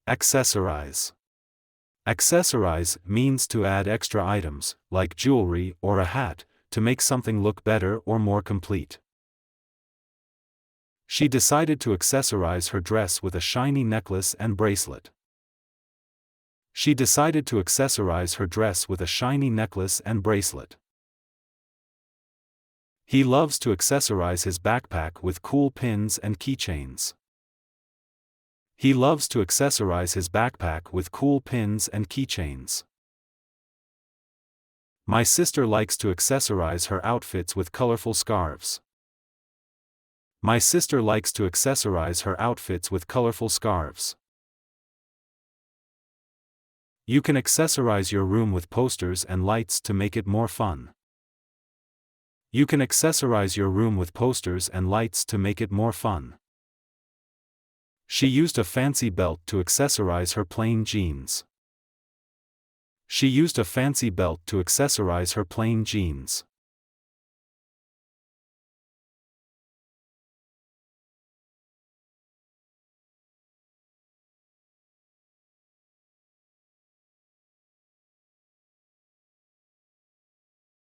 Accessorize. Accessorize means to add extra items, like jewelry or a hat, to make something look better or more complete. She decided to accessorize her dress with a shiny necklace and bracelet. She decided to accessorize her dress with a shiny necklace and bracelet. He loves to accessorize his backpack with cool pins and keychains. He loves to accessorize his backpack with cool pins and keychains. My sister likes to accessorize her outfits with colorful scarves. My sister likes to accessorize her outfits with colorful scarves. You can accessorize your room with posters and lights to make it more fun. You can accessorize your room with posters and lights to make it more fun. She used a fancy belt to accessorize her plain jeans. She used a fancy belt to accessorize her plain jeans.